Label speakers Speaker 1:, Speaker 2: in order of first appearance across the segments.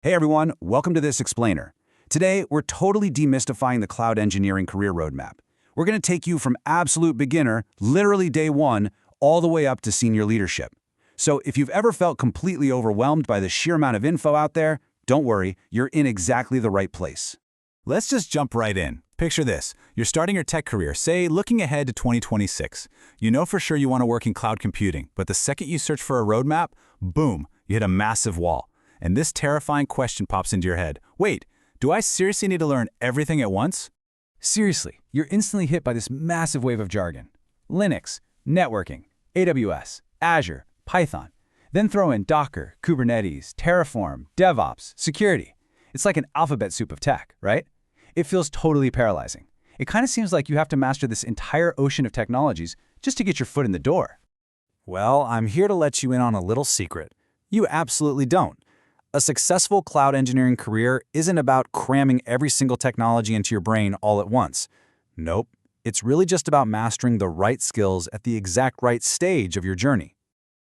Speaker 1: Hey everyone, welcome to this explainer. Today, we're totally demystifying the cloud engineering career roadmap. We're going to take you from absolute beginner, literally day one, all the way up to senior leadership. So if you've ever felt completely overwhelmed by the sheer amount of info out there, don't worry, you're in exactly the right place.
Speaker 2: Let's just jump right in. Picture this. You're starting your tech career, say, looking ahead to 2026. You know for sure you want to work in cloud computing, but the second you search for a roadmap, boom, you hit a massive wall. And this terrifying question pops into your head. Wait, do I seriously need to learn everything at once?
Speaker 3: Seriously, you're instantly hit by this massive wave of jargon. Linux, networking, AWS, Azure, Python. Then throw in Docker, Kubernetes, Terraform, DevOps, security. It's like an alphabet soup of tech, right? It feels totally paralyzing. It kind of seems like you have to master this entire ocean of technologies just to get your foot in the door.
Speaker 1: Well, I'm here to let you in on a little secret. You absolutely don't. A successful cloud engineering career isn't about cramming every single technology into your brain all at once. Nope. It's really just about mastering the right skills at the exact right stage of your journey.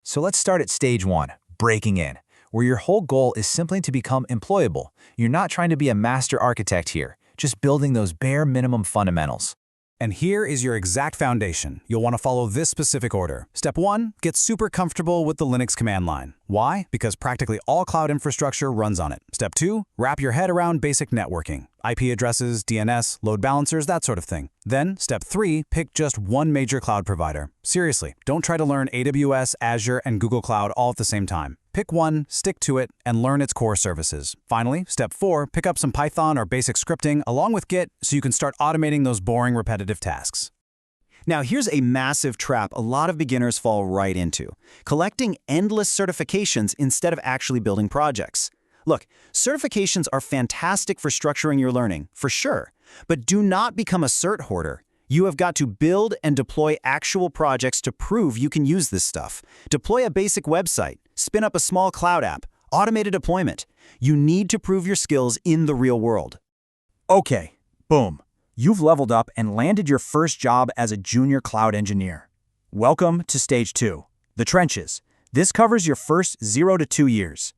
Speaker 4: So let's start at stage one, breaking in, where your whole goal is simply to become employable. You're not trying to be a master architect here, just building those bare minimum fundamentals.
Speaker 2: And here is your exact foundation. You'll want to follow this specific order. Step 1, get super comfortable with the Linux command line. Why? Because practically all cloud infrastructure runs on it. Step 2, wrap your head around basic networking. IP addresses, DNS, load balancers, that sort of thing. Then, step 3, pick just one major cloud provider. Seriously, don't try to learn AWS, Azure, and Google Cloud all at the same time. Pick one, stick to it, and learn its core services. Finally, step 4, pick up some Python or basic scripting along with Git so you can start automating those boring, repetitive tasks.
Speaker 5: Now, here's a massive trap a lot of beginners fall right into: collecting endless certifications instead of actually building projects. Look, certifications are fantastic for structuring your learning, for sure, but do not become a cert hoarder. You have got to build and deploy actual projects to prove you can use this stuff. Deploy a basic website, spin up a small cloud app, automate a deployment. You need to prove your skills in the real world.
Speaker 6: Okay, boom. You've leveled up and landed your first job as a junior cloud engineer. Welcome to stage 2, the trenches. This covers your first 0 to 2 years.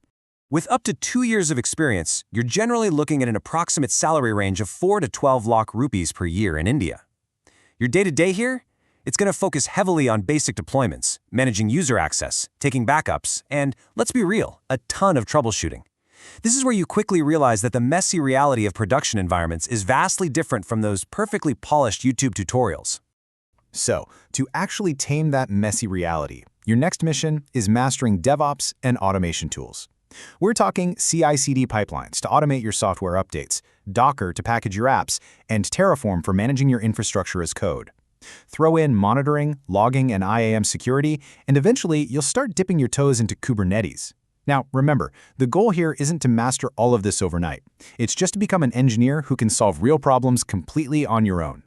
Speaker 7: With up to 2 years of experience, you're generally looking at an approximate salary range of 4 to 12 lakh rupees per year in India. Your day-to-day here? It's going to focus heavily on basic deployments, managing user access, taking backups, and, let's be real, a ton of troubleshooting. This is where you quickly realize that the messy reality of production environments is vastly different from those perfectly polished YouTube tutorials.
Speaker 2: So, to actually tame that messy reality, your next mission is mastering DevOps and automation tools. We're talking CI/CD pipelines to automate your software updates, Docker to package your apps, and Terraform for managing your infrastructure as code. Throw in monitoring, logging, and IAM security, and eventually you'll start dipping your toes into Kubernetes. Now, remember, the goal here isn't to master all of this overnight. It's just to become an engineer who can solve real problems completely on your own.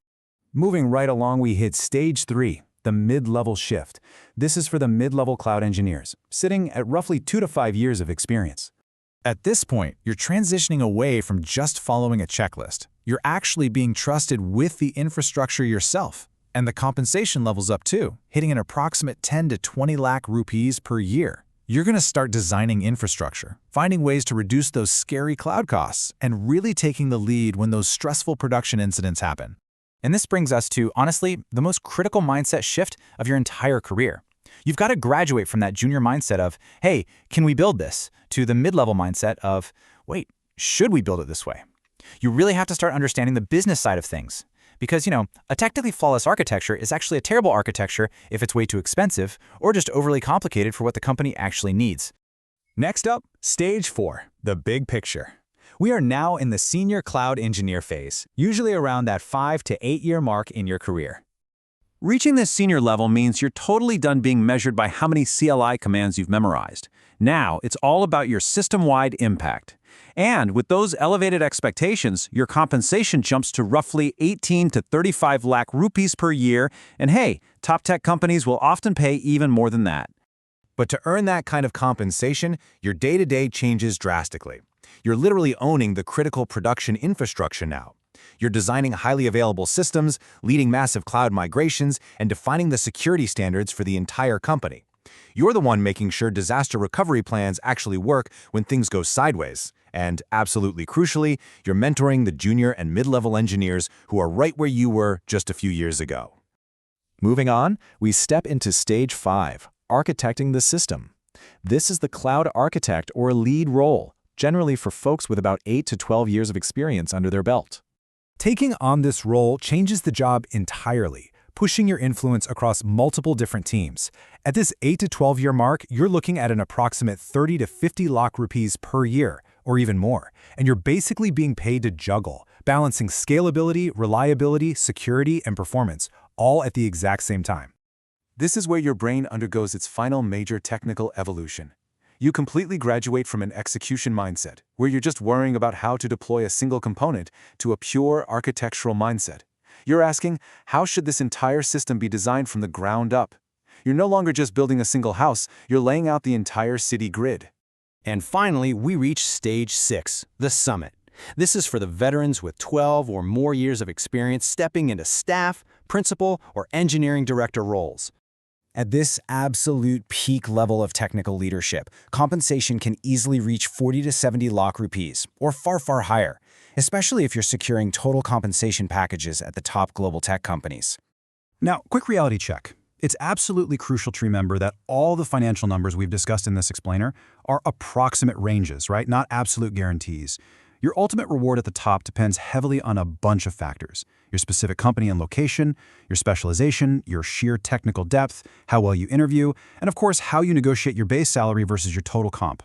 Speaker 1: Moving right along, we hit stage 3, the mid-level shift. This is for the mid-level cloud engineers, sitting at roughly 2 to 5 years of experience.
Speaker 2: At this point, you're transitioning away from just following a checklist. You're actually being trusted with the infrastructure yourself. And the compensation level's up too, hitting an approximate 10 to 20 lakh rupees per year. You're going to start designing infrastructure, finding ways to reduce those scary cloud costs, and really taking the lead when those stressful production incidents happen.
Speaker 3: And this brings us to, honestly, the most critical mindset shift of your entire career. You've got to graduate from that junior mindset of, hey, can we build this? To the mid-level mindset of, wait, should we build it this way? You really have to start understanding the business side of things. Because, a technically flawless architecture is actually a terrible architecture if it's way too expensive or just overly complicated for what the company actually needs.
Speaker 2: Next up, stage 4, the big picture. We are now in the senior cloud engineer phase, usually around that 5 to 8 year mark in your career.
Speaker 7: Reaching this senior level means you're totally done being measured by how many CLI commands you've memorized. Now, it's all about your system-wide impact. And with those elevated expectations, your compensation jumps to roughly 18 to 35 lakh rupees per year, and hey, top tech companies will often pay even more than that.
Speaker 2: But to earn that kind of compensation, your day-to-day changes drastically. You're literally owning the critical production infrastructure now. You're designing highly available systems, leading massive cloud migrations, and defining the security standards for the entire company. You're the one making sure disaster recovery plans actually work when things go sideways. And absolutely crucially, you're mentoring the junior and mid-level engineers who are right where you were just a few years ago. Moving on, we step into Stage 5, architecting the system. This is the cloud architect or lead role, generally for folks with about 8 to 12 years of experience under their belt. Taking on this role changes the job entirely, pushing your influence across multiple different teams. At this 8 to 12 year mark, you're looking at an approximate 30 to 50 lakh rupees per year, or even more, and you're basically being paid to juggle, balancing scalability, reliability, security, and performance, all at the exact same time.
Speaker 1: This is where your brain undergoes its final major technical evolution. You completely graduate from an execution mindset, where you're just worrying about how to deploy a single component, to a pure architectural mindset. You're asking, how should this entire system be designed from the ground up? You're no longer just building a single house, you're laying out the entire city grid.
Speaker 5: And finally, we reach Stage 6, the summit. This is for the veterans with 12 or more years of experience stepping into staff, principal, or engineering director roles. At this absolute peak level of technical leadership, compensation can easily reach 40 to 70 lakh rupees, or far, far higher, especially if you're securing total compensation packages at the top global tech companies.
Speaker 2: Now, quick reality check. It's absolutely crucial to remember that all the financial numbers we've discussed in this explainer are approximate ranges, right? Not absolute guarantees. Your ultimate reward at the top depends heavily on a bunch of factors: your specific company and location, your specialization, your sheer technical depth, how well you interview, and of course, how you negotiate your base salary versus your total comp.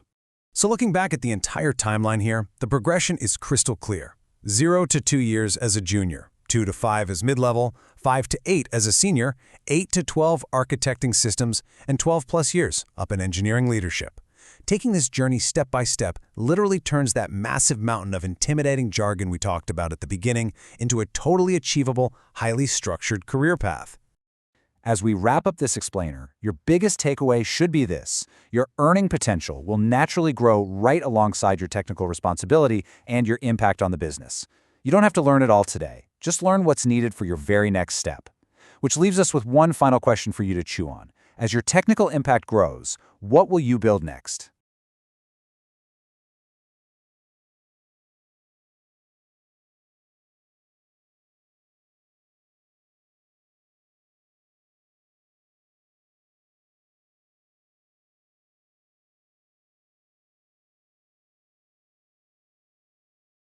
Speaker 2: So looking back at the entire timeline here, the progression is crystal clear. 0 to 2 years as a junior, 2 to 5 as mid-level, 5 to 8 as a senior, 8 to 12 architecting systems, and 12 plus years up in engineering leadership. Taking this journey step by step literally turns that massive mountain of intimidating jargon we talked about at the beginning into a totally achievable, highly structured career path.
Speaker 3: As we wrap up this explainer, your biggest takeaway should be this: your earning potential will naturally grow right alongside your technical responsibility and your impact on the business. You don't have to learn it all today. Just learn what's needed for your very next step. Which leaves us with one final question for you to chew on. As your technical impact grows, what will you build next?